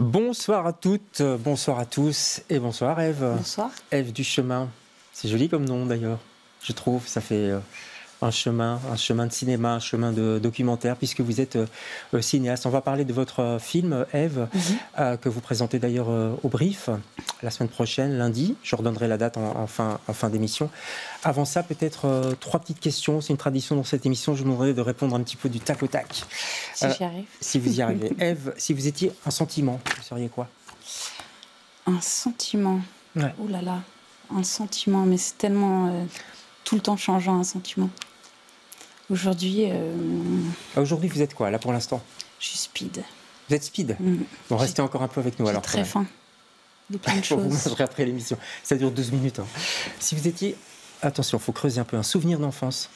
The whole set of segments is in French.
Bonsoir à toutes, bonsoir à tous et bonsoir Ève. Bonsoir. Ève Duchemin, c'est joli comme nom d'ailleurs, je trouve, ça fait un chemin de cinéma, un chemin de documentaire, puisque vous êtes cinéaste. On va parler de votre film, Ève, que vous présentez d'ailleurs au Brief la semaine prochaine, lundi. Je redonnerai la date en fin d'émission. Avant ça, peut-être trois petites questions. C'est une tradition dans cette émission. Je vous demanderai de répondre un petit peu du tac au tac. Si j'y arrive. Si vous y arrivez. Ève, si vous étiez un sentiment, vous seriez quoi? Un sentiment. Ouais. Ouh là là, un sentiment, mais c'est tellement tout le temps changeant, un sentiment. Aujourd'hui... Aujourd'hui, vous êtes quoi, là, pour l'instant? Je suis speed. Vous êtes speed? Bon, restez encore un peu avec nous, alors. J'ai très faim. Il y a plein de Vous choses. mangerez après l'émission. Ça dure 12 minutes. Hein. Si vous étiez... Attention, il faut creuser un peu. Un souvenir d'enfance.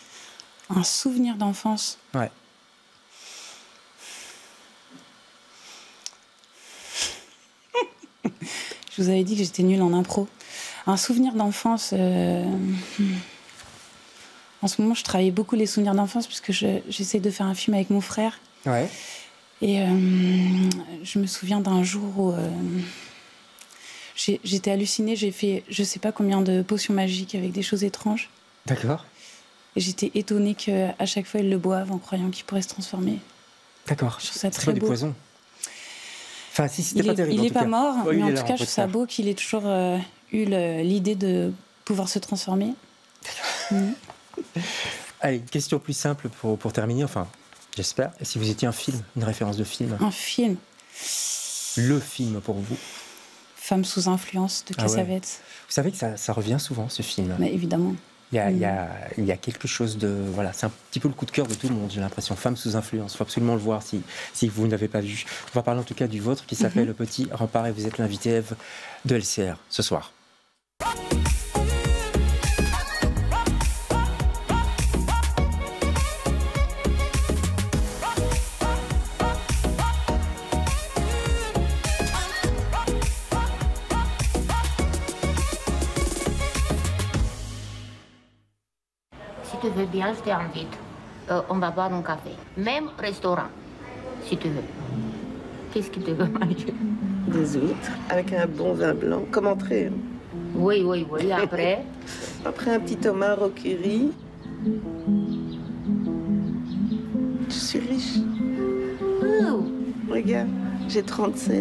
Un souvenir d'enfance? Ouais. Je vous avais dit que j'étais nulle en impro. Un souvenir d'enfance... En ce moment, je travaille beaucoup les souvenirs d'enfance puisque j'essaie de faire un film avec mon frère. Ouais. Et je me souviens d'un jour où j'étais hallucinée. J'ai fait je sais pas combien de potions magiques avec des choses étranges. D'accord. Et j'étais étonnée qu'à chaque fois, ils le boivent en croyant qu'il pourrait se transformer. D'accord. Je trouve ça C'est très pas beau. du poison. Enfin, si c'était pas terrible. Il en n'est tout pas cas. mort, Ouais, mais en il est tout là, cas, on je peut trouve ça le faire. beau qu'il ait toujours eu l'idée de pouvoir se transformer. Allez, une question plus simple pour terminer. Enfin, j'espère. Si vous étiez un film, une référence de film. Un film. Le film pour vous. Femme sous influence de Ah ouais. Cassavetes. Vous savez que ça revient souvent, ce film. Mais évidemment. Il y a quelque chose de... Voilà, c'est un petit peu le coup de cœur de tout le monde, j'ai l'impression. Femme sous influence, il faut absolument le voir si vous n'avez pas vu. On va parler en tout cas du vôtre qui s'appelle Le Petit Rempart et vous êtes l'invité Ève de LCR ce soir. Si tu veux bien, je t'invite. On va boire un café. Même restaurant, si tu veux. Qu'est-ce que tu veux manger? Des huîtres avec un bon vin blanc, comme entrée. Oui, après. Après un petit homard au curry. Je suis riche. Oh, Regarde, j'ai 30 cents.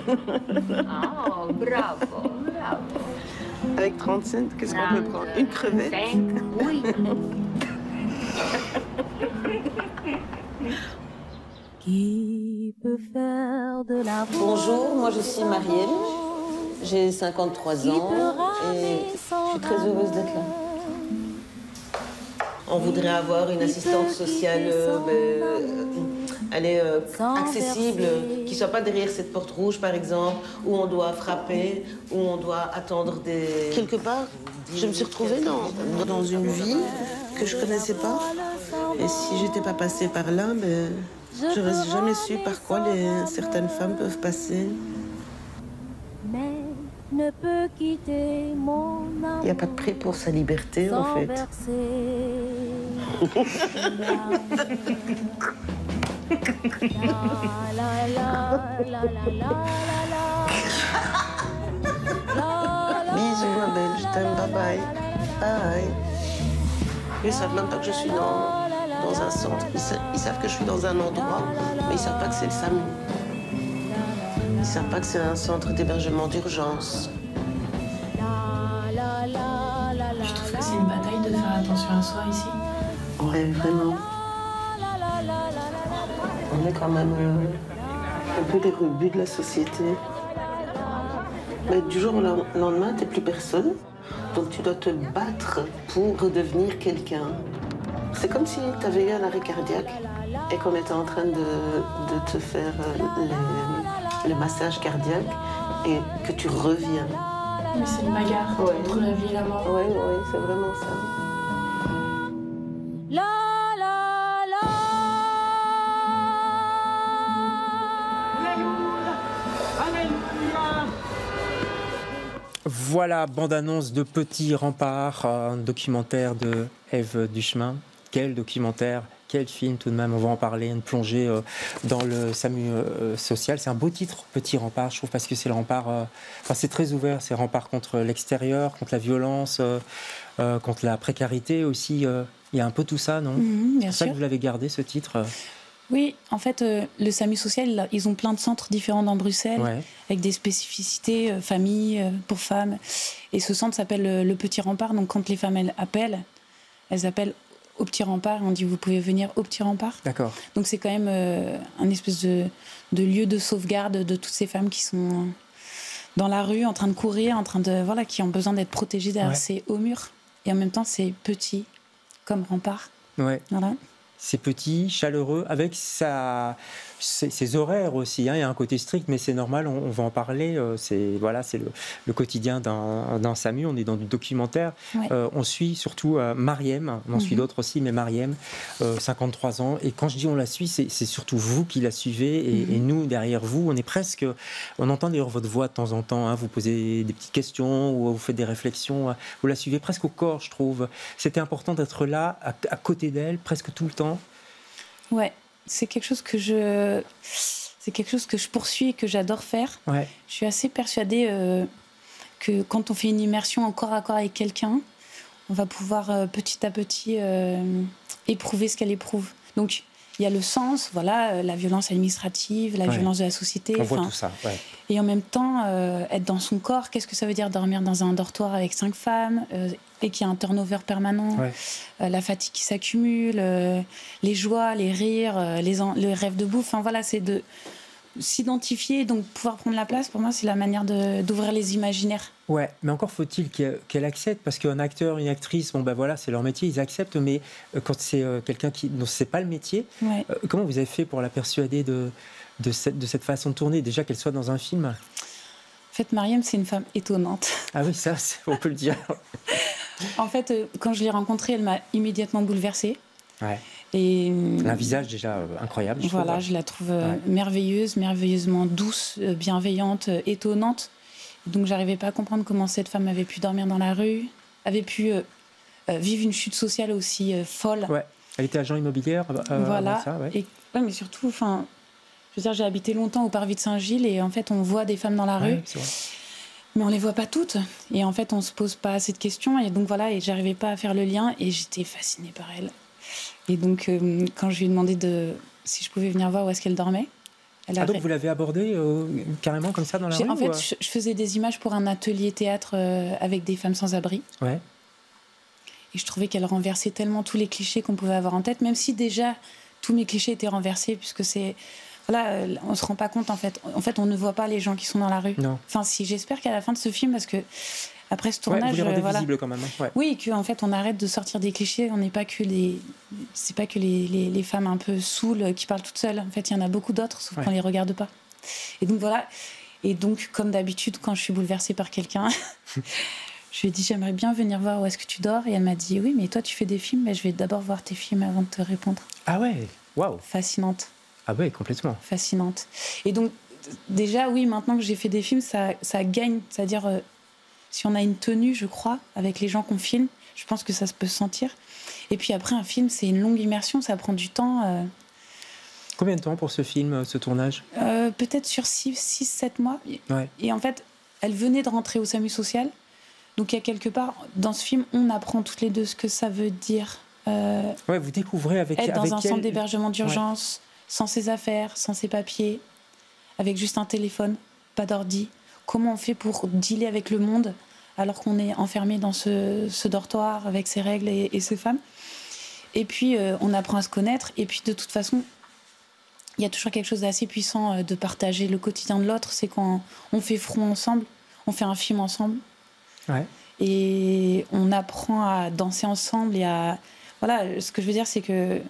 oh, bravo. Avec 30 cents, qu'est-ce qu'on peut prendre? Une crevette? 5, oui. Qui peut faire de la Bonjour, moi je suis Marielle, j'ai 53 ans et je suis très heureuse d'être là. On voudrait avoir une assistante sociale accessible, qui ne soit pas derrière cette porte rouge par exemple, où on doit frapper, où on doit attendre des... Quelque part, je me suis retrouvée dans une vie que je connaissais pas. Et si j'étais pas passée par là, j'aurais jamais su par quoi certaines femmes peuvent passer. mais ne peut quitter mon âme. Il n'y a pas de prix pour sa liberté, en sans fait. verser une larme. La, la, la, la, la, la, la. Bisous, ma belle, je t'aime, bye bye. Bye. Ils savent même pas que je suis dans un centre. Ils savent que je suis dans un endroit, mais ils savent pas que c'est le SAMU. Ils savent pas que c'est un centre d'hébergement d'urgence. Je trouve que c'est une bataille de faire attention à soi ici. Ouais, vraiment. On est quand même un peu les rebuts de la société. Mais du jour au lendemain, t'es plus personne. Donc tu dois te battre pour redevenir quelqu'un. C'est comme si tu avais eu un arrêt cardiaque et qu'on était en train de te faire le massage cardiaque et que tu reviens. Mais c'est une bagarre entre la vie et la mort. Oui, c'est vraiment ça. La, la, la. Voilà, bande-annonce de Petit Rempart, un documentaire de Ève Duchemin. Quel documentaire quel film tout de même, on va en parler, une plongée dans le SAMU social. C'est un beau titre, Petit Rempart, je trouve, parce que c'est le rempart, c'est très ouvert, c'est rempart contre l'extérieur, contre la violence, contre la précarité aussi. Il y a un peu tout ça, non? Bien C'est ça sûr. que vous l'avez gardé, ce titre? Oui, en fait, le SAMU social, ils ont plein de centres différents dans Bruxelles, avec des spécificités, famille, pour femmes. Et ce centre s'appelle le Petit Rempart. Donc, quand les femmes elles appellent au Petit Rempart. On dit, vous pouvez venir au Petit Rempart. D'accord. Donc, c'est quand même un espèce de lieu de sauvegarde de toutes ces femmes qui sont dans la rue, en train de courir, qui ont besoin d'être protégées derrière ces hauts murs. Et en même temps, c'est petit, comme rempart. Ouais. Voilà. C'est petit, chaleureux, avec ses horaires aussi. Hein. Il y a un côté strict, mais c'est normal, on va en parler. C'est le quotidien d'un SAMU. On est dans du documentaire. Ouais. On suit surtout Mariem. On en suit d'autres aussi, mais Mariem, 53 ans. Et quand je dis on la suit, c'est surtout vous qui la suivez et nous, derrière vous. On entend d'ailleurs votre voix de temps en temps. Hein. Vous posez des petites questions ou vous faites des réflexions. Vous la suivez presque au corps, je trouve. C'était important d'être là, à côté d'elle, presque tout le temps. Ouais, c'est quelque chose que je poursuis et que j'adore faire. Ouais. Je suis assez persuadée que quand on fait une immersion en corps à corps avec quelqu'un, on va pouvoir petit à petit éprouver ce qu'elle éprouve. Donc il y a le sens, la violence administrative, la violence de la société. On voit tout ça. Ouais. Et en même temps, être dans son corps, qu'est-ce que ça veut dire dormir dans un dortoir avec 5 femmes et qu'il y a un turnover permanent, la fatigue qui s'accumule, les joies, les rires, les rêves de bouffe. Enfin voilà, c'est de s'identifier, donc pouvoir prendre la place. Pour moi, c'est la manière d'ouvrir les imaginaires. Ouais, mais encore faut-il qu'elle accepte, parce qu'un acteur, une actrice, c'est leur métier, ils acceptent, mais quand c'est quelqu'un dont c'est pas le métier, comment vous avez fait pour la persuader de cette façon de tourner, déjà qu'elle soit dans un film? En fait, Mariem, c'est une femme étonnante. Ah oui, ça, on peut le dire. En fait, quand je l'ai rencontrée, elle m'a immédiatement bouleversée. Ouais. Et un visage déjà incroyable. Je la trouve merveilleuse, merveilleusement douce, bienveillante, étonnante. Donc, j'arrivais pas à comprendre comment cette femme avait pu dormir dans la rue, avait pu vivre une chute sociale aussi folle. Ouais. Elle était agent immobilière. Voilà. Ça, et mais surtout, j'ai habité longtemps au Parvis de Saint-Gilles et en fait, on voit des femmes dans la rue. C'est vrai. Mais on les voit pas toutes. Et en fait, on se pose pas assez de questions. Et donc et j'arrivais pas à faire le lien. Et j'étais fascinée par elle. Et donc, quand je lui ai demandé si je pouvais venir voir où est-ce qu'elle dormait, donc vous l'avez abordée carrément comme ça dans la rue? En fait, je faisais des images pour un atelier théâtre avec des femmes sans abri. Ouais. Et je trouvais qu'elle renversait tellement tous les clichés qu'on pouvait avoir en tête, même si déjà tous mes clichés étaient renversés, puisque c'est... Voilà, on se rend pas compte en fait. En fait, on ne voit pas les gens qui sont dans la rue. Non. Enfin, j'espère qu'à la fin de ce film, parce que après ce tournage, vous les rendez visibles quand même. Ouais. Oui, qu'en fait, on arrête de sortir des clichés. On n'est pas que c'est pas que les femmes un peu saoules qui parlent toutes seules. En fait, il y en a beaucoup d'autres, sauf qu'on les regarde pas. Et donc voilà. Et donc, comme d'habitude, quand je suis bouleversée par quelqu'un, je lui ai dit j'aimerais bien venir voir où est-ce que tu dors. Et elle m'a dit oui, mais toi, tu fais des films. Mais je vais d'abord voir tes films avant de te répondre. Ah ouais, waouh. Fascinante. Ah ouais, complètement. Fascinante. Et donc, déjà, oui, maintenant que j'ai fait des films, ça gagne. C'est-à-dire, si on a une tenue, je crois, avec les gens qu'on filme, je pense que ça se peut se sentir. Et puis après, un film, c'est une longue immersion, ça prend du temps. Combien de temps pour ce film, ce tournage? Peut-être sur 6-7 mois. Ouais. Et en fait, elle venait de rentrer au SAMU social. Donc, il y a quelque part, dans ce film, on apprend toutes les deux ce que ça veut dire. Ouais, vous découvrez être dans un centre d'hébergement d'urgence. Ouais. Sans ses affaires, sans ses papiers, avec juste un téléphone, pas d'ordi. Comment on fait pour dealer avec le monde alors qu'on est enfermé dans ce dortoir avec ses règles et ses femmes? Et puis, on apprend à se connaître. Et puis, de toute façon, il y a toujours quelque chose d'assez puissant de partager le quotidien de l'autre. C'est quand on fait front ensemble, on fait un film ensemble. Ouais. Et on apprend à danser ensemble et à... Voilà, ce que je veux dire, c'est que...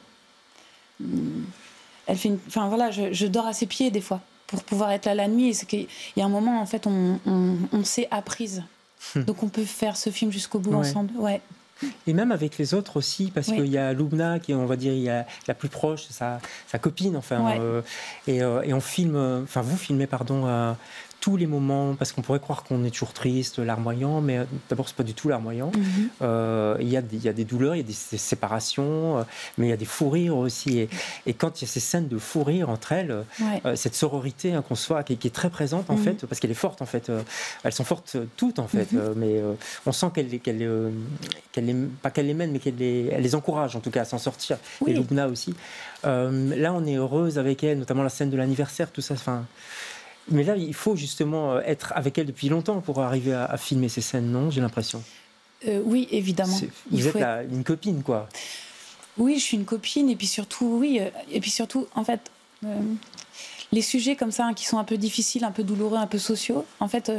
Elle fait je dors à ses pieds des fois pour pouvoir être là la nuit. Et c'est qu'il y a un moment, en fait, on s'est apprise. Donc on peut faire ce film jusqu'au bout ensemble. Ouais. Et même avec les autres aussi, parce Oui. qu'il y a Lubna qui est, on va dire, il y a la plus proche, sa copine, enfin. Ouais. Et on filme, enfin vous filmez, pardon, tous les moments, parce qu'on pourrait croire qu'on est toujours triste, larmoyant, mais d'abord c'est pas du tout larmoyant. Il y a des douleurs, il y a des séparations, mais il y a des fous rires aussi. Et quand il y a ces scènes de fous rires entre elles, cette sororité qu'on soit, qui est très présente en fait, parce qu'elle est forte en fait. Elles sont fortes toutes en fait, mais on sent pas qu'elle les mène, mais elle les encourage en tout cas à s'en sortir. Oui. Et Lubna aussi. Là, on est heureuse avec elle, notamment la scène de l'anniversaire, tout ça. Enfin, mais là, il faut justement être avec elle depuis longtemps pour arriver à filmer ces scènes, non? J'ai l'impression. Oui, évidemment. Vous êtes une copine, quoi. Oui, je suis une copine, et puis surtout, en fait, les sujets comme ça, hein, qui sont un peu difficiles, un peu douloureux, un peu sociaux, en fait,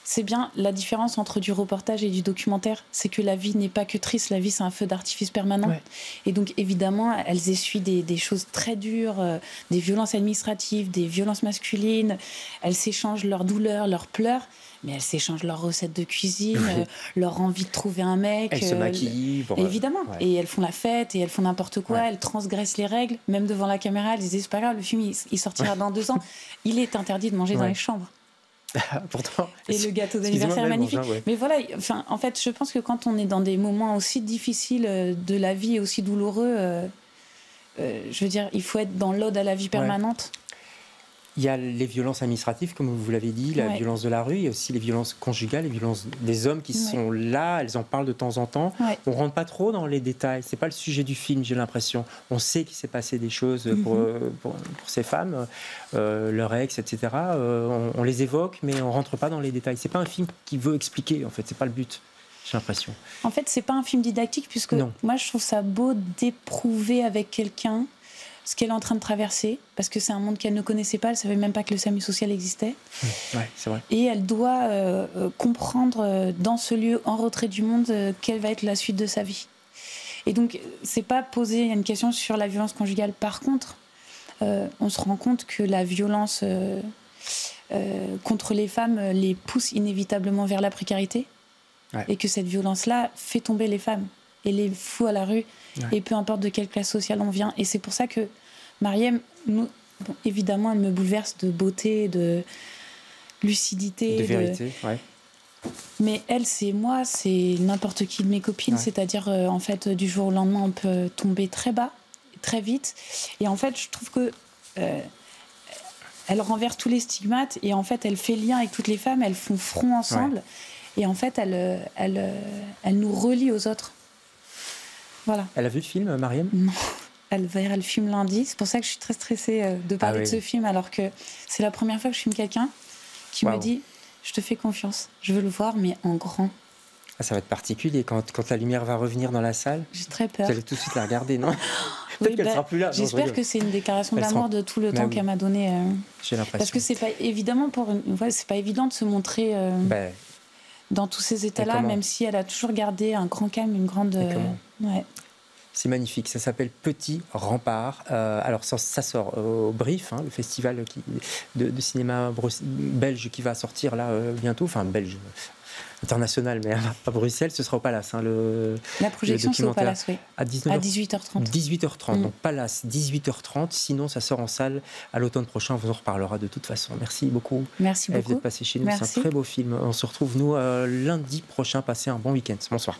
c'est bien la différence entre du reportage et du documentaire, c'est que la vie n'est pas que triste, la vie c'est un feu d'artifice permanent. Ouais. Et donc évidemment, elles essuient des choses très dures, des violences administratives, des violences masculines, elles s'échangent leurs douleurs, leurs pleurs, mais elles s'échangent leurs recettes de cuisine, leur envie de trouver un mec. Elles se maquillent. Évidemment. Ouais. Et elles font la fête, et elles font n'importe quoi, elles transgressent les règles, même devant la caméra, elles disaient c'est pas grave, le film il sortira dans 2 ans. Il est interdit de manger dans les chambres. Pourtant, et le gâteau d'anniversaire est magnifique. Mais voilà, enfin, en fait, je pense que quand on est dans des moments aussi difficiles de la vie et aussi douloureux, je veux dire, il faut être dans l'ode à la vie permanente. Il y a les violences administratives, comme vous l'avez dit, la violence de la rue, il y a aussi les violences conjugales, les violences des hommes qui sont là, elles en parlent de temps en temps. On ne rentre pas trop dans les détails, c'est pas le sujet du film, j'ai l'impression. On sait qu'il s'est passé des choses pour ces femmes, leur ex, etc. On les évoque, mais on rentre pas dans les détails. C'est pas un film qui veut expliquer, en fait, c'est pas le but. J'ai l'impression. En fait, c'est pas un film didactique, puisque moi, je trouve ça beau d'éprouver avec quelqu'un ce qu'elle est en train de traverser, parce que c'est un monde qu'elle ne connaissait pas, elle ne savait même pas que le SAMU social existait. Ouais, c'est vrai. Et elle doit comprendre dans ce lieu en retrait du monde quelle va être la suite de sa vie. Et donc, c'est pas poser une question sur la violence conjugale. Par contre, on se rend compte que la violence contre les femmes les pousse inévitablement vers la précarité, et que cette violence-là fait tomber les femmes et les fout à la rue, et peu importe de quelle classe sociale on vient. Et c'est pour ça que Mariem, évidemment, elle me bouleverse de beauté, de lucidité. De vérité, Mais elle, c'est moi, c'est n'importe qui de mes copines. C'est-à-dire, en fait, du jour au lendemain, on peut tomber très bas, très vite. Et en fait, je trouve que elle renverse tous les stigmates, et en fait, elle fait lien avec toutes les femmes, elles font front ensemble. Et en fait, elle nous relie aux autres. Voilà. Elle a vu le film, Mariem ? Non, elle verra le film lundi. C'est pour ça que je suis très stressée de parler de ce film, alors que c'est la première fois que je filme quelqu'un qui me dit « Je te fais confiance, je veux le voir, mais en grand ». Ça va être particulier quand la lumière va revenir dans la salle. J'ai très peur. Vous allez tout de suite la regarder, non? Peut-être qu'elle sera plus là. J'espère que c'est une déclaration d'amour de tout le temps qu'elle m'a donné. J'ai l'impression. Parce que c'est pas évidemment c'est pas évident de se montrer dans tous ces états-là, même si elle a toujours gardé un grand calme, une grande. C'est magnifique, ça s'appelle Petit Rempart. Alors ça sort au Brief, le festival de cinéma belge qui va sortir là bientôt, enfin belge, international, mais à Bruxelles, ce sera au Palace. La projection, c'est au Palace, oui. À 18h30. 18h30, donc Palace, 18h30. Sinon, ça sort en salle à l'automne prochain. On vous en reparlera de toute façon. Merci beaucoup. Merci beaucoup. D'être passé chez nous. C'est un très beau film. On se retrouve, nous, lundi prochain. Passez un bon week-end. Bonsoir.